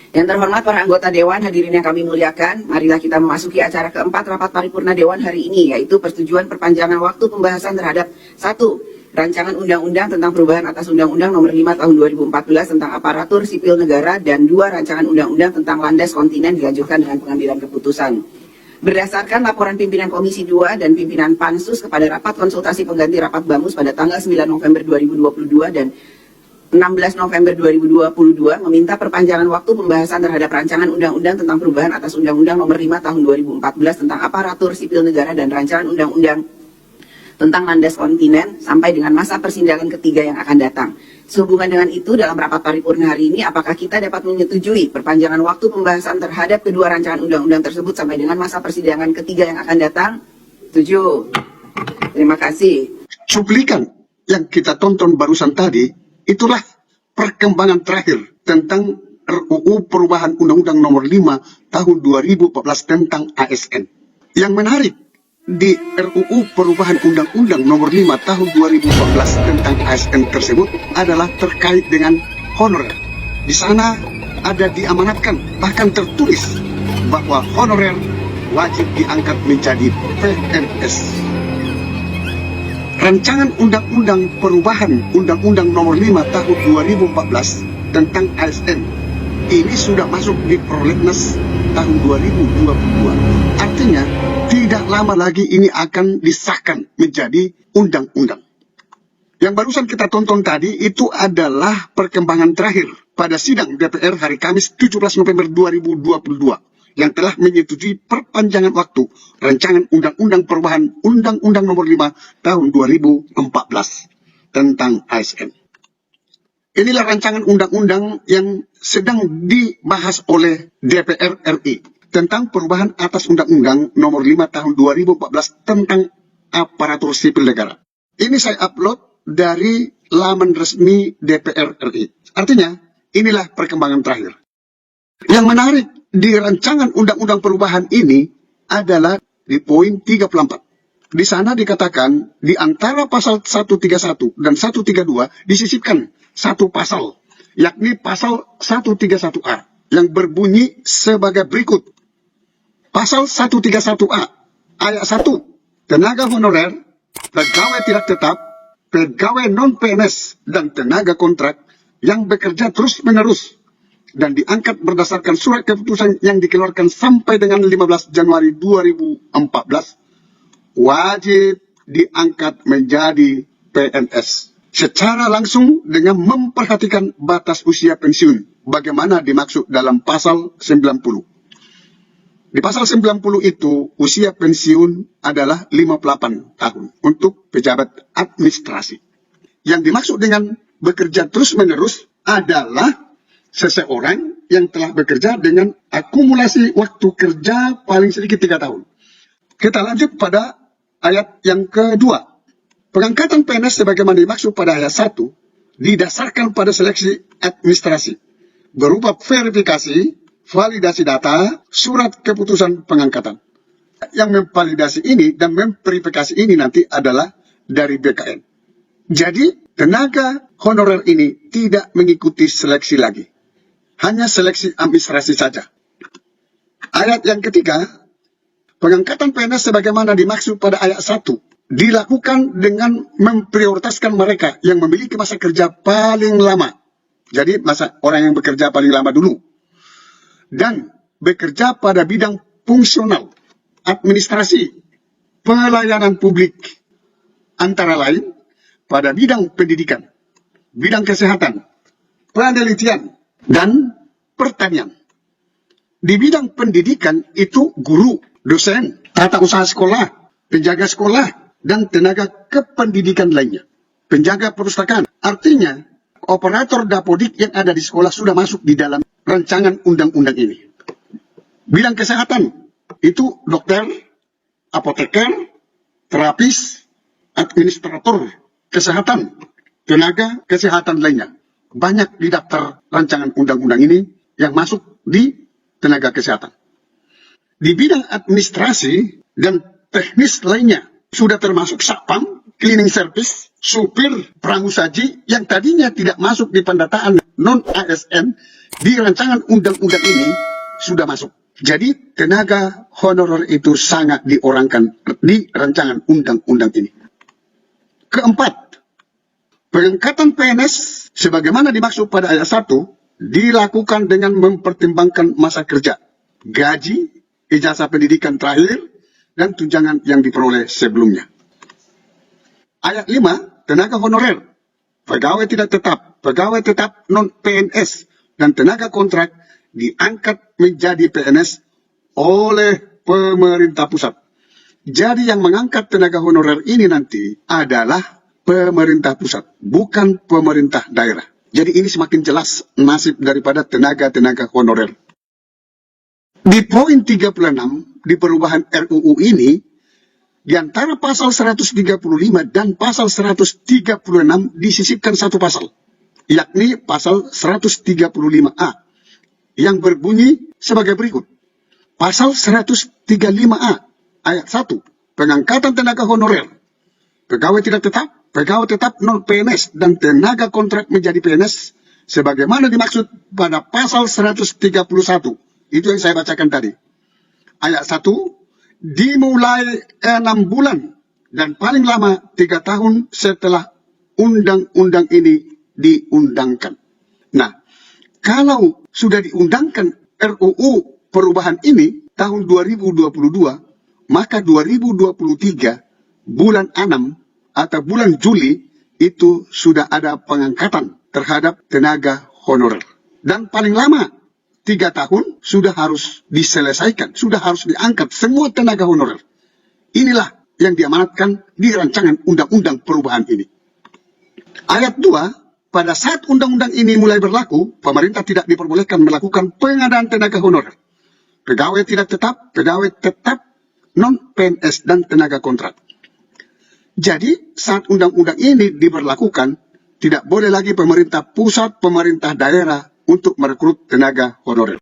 Yang terhormat para anggota Dewan, hadirin yang kami muliakan, marilah kita memasuki acara keempat rapat paripurna Dewan hari ini, yaitu persetujuan perpanjangan waktu pembahasan terhadap 1. Rancangan Undang-Undang tentang perubahan atas Undang-Undang Nomor 5 Tahun 2014 tentang Aparatur Sipil Negara, dan 2. Rancangan Undang-Undang tentang Landas Kontinen dilanjutkan dengan pengambilan keputusan. Berdasarkan laporan pimpinan Komisi 2 dan pimpinan Pansus kepada rapat konsultasi pengganti rapat Bamus pada tanggal 9 November 2022 dan 16 November 2022 meminta perpanjangan waktu pembahasan terhadap rancangan undang-undang tentang perubahan atas Undang-Undang Nomor 5 Tahun 2014 tentang Aparatur Sipil Negara dan rancangan undang-undang tentang Landas Kontinen sampai dengan masa persidangan ketiga yang akan datang. Sehubungan dengan itu, dalam rapat paripurna hari ini, apakah kita dapat menyetujui perpanjangan waktu pembahasan terhadap kedua rancangan undang-undang tersebut sampai dengan masa persidangan ketiga yang akan datang? Setuju. Terima kasih. Cuplikan yang kita tonton barusan tadi, itulah perkembangan terakhir tentang RUU Perubahan Undang-Undang Nomor 5 Tahun 2014 tentang ASN. Yang menarik di RUU Perubahan Undang-Undang Nomor 5 Tahun 2014 tentang ASN tersebut adalah terkait dengan honorer. Di sana ada diamanatkan, bahkan tertulis bahwa honorer wajib diangkat menjadi PNS. Rancangan Undang-Undang Perubahan Undang-Undang Nomor 5 Tahun 2014 tentang ASN ini sudah masuk di prolegnas tahun 2022. Artinya, tidak lama lagi ini akan disahkan menjadi undang-undang. Yang barusan kita tonton tadi itu adalah perkembangan terakhir pada sidang DPR hari Kamis 17 November 2022. Yang telah menyetujui perpanjangan waktu rancangan Undang-Undang Perubahan Undang-Undang Nomor 5 Tahun 2014 tentang ASN. Inilah rancangan undang-undang yang sedang dibahas oleh DPR RI tentang perubahan atas Undang-Undang Nomor 5 Tahun 2014 tentang Aparatur Sipil Negara. Ini saya upload dari laman resmi DPR RI. Artinya, inilah perkembangan terakhir. Yang menarik di rancangan undang-undang perubahan ini adalah di poin 34. Di sana dikatakan di antara pasal 131 dan 132 disisipkan satu pasal, yakni pasal 131A yang berbunyi sebagai berikut. Pasal 131A ayat 1, tenaga honorer, pegawai tidak tetap, pegawai non-PNS dan tenaga kontrak yang bekerja terus-menerus dan diangkat berdasarkan surat keputusan yang dikeluarkan sampai dengan 15 Januari 2014, wajib diangkat menjadi PNS secara langsung dengan memperhatikan batas usia pensiun, bagaimana dimaksud dalam pasal 90. Di pasal 90 itu, usia pensiun adalah 58 tahun untuk pejabat administrasi. Yang dimaksud dengan bekerja terus-menerus adalah seseorang yang telah bekerja dengan akumulasi waktu kerja paling sedikit 3 tahun. Kita lanjut pada ayat yang kedua. Pengangkatan PNS sebagaimana dimaksud pada ayat 1 didasarkan pada seleksi administrasi berupa verifikasi, validasi data, surat keputusan pengangkatan. Yang memvalidasi ini dan memverifikasi ini nanti adalah dari BKN. Jadi, tenaga honorer ini tidak mengikuti seleksi lagi. Hanya seleksi administrasi saja. Ayat yang ketiga, pengangkatan PNS sebagaimana dimaksud pada ayat 1 dilakukan dengan memprioritaskan mereka yang memiliki masa kerja paling lama. Jadi orang yang bekerja paling lama dulu. Dan bekerja pada bidang fungsional, administrasi, pelayanan publik, antara lain pada bidang pendidikan, bidang kesehatan, penelitian, dan pertanian. Di bidang pendidikan itu guru, dosen, tata usaha sekolah, penjaga sekolah, dan tenaga kependidikan lainnya. Penjaga perpustakaan. Artinya, operator dapodik yang ada di sekolah sudah masuk di dalam rancangan undang-undang ini. Bidang kesehatan, itu dokter, apoteker, terapis, administrator kesehatan, tenaga kesehatan lainnya. Banyak di daftar rancangan undang-undang ini yang masuk di tenaga kesehatan. Di bidang administrasi dan teknis lainnya sudah termasuk satpam, cleaning service, supir, pramusaji yang tadinya tidak masuk di pendataan non-ASN Di rancangan undang-undang ini sudah masuk. Jadi tenaga honorer itu sangat diorangkan di rancangan undang-undang ini. Keempat, pengangkatan PNS sebagaimana dimaksud pada ayat 1 dilakukan dengan mempertimbangkan masa kerja, gaji, ijazah pendidikan terakhir, dan tunjangan yang diperoleh sebelumnya. Ayat 5, tenaga honorer, pegawai tidak tetap, pegawai tetap non-PNS, dan tenaga kontrak diangkat menjadi PNS oleh pemerintah pusat. Jadi yang mengangkat tenaga honorer ini nanti adalah pemerintah pusat, bukan pemerintah daerah. Jadi ini semakin jelas nasib daripada tenaga-tenaga honorer. Di poin 36 di perubahan RUU ini, di antara pasal 135 dan pasal 136 disisipkan satu pasal, yakni pasal 135A, yang berbunyi sebagai berikut. Pasal 135A, ayat 1, pengangkatan tenaga honorer, pegawai tidak tetap, pegawai tetap non-PNS, dan tenaga kontrak menjadi PNS, sebagaimana dimaksud pada pasal 131. Itu yang saya bacakan tadi. Ayat 1, dimulai 6 bulan, dan paling lama 3 tahun setelah undang-undang ini diundangkan. Nah, kalau sudah diundangkan RUU perubahan ini tahun 2022, maka 2023 bulan 6 atau bulan Juli itu sudah ada pengangkatan terhadap tenaga honorer. Dan paling lama 3 tahun sudah harus diselesaikan, sudah harus diangkat semua tenaga honorer. Inilah yang diamanatkan di rancangan undang-undang perubahan ini. Ayat 2, pada saat undang-undang ini mulai berlaku, pemerintah tidak diperbolehkan melakukan pengadaan tenaga honorer, pegawai tidak tetap, pegawai tetap non-PNS, dan tenaga kontrak. Jadi, saat undang-undang ini diberlakukan, tidak boleh lagi pemerintah pusat, pemerintah daerah untuk merekrut tenaga honorer.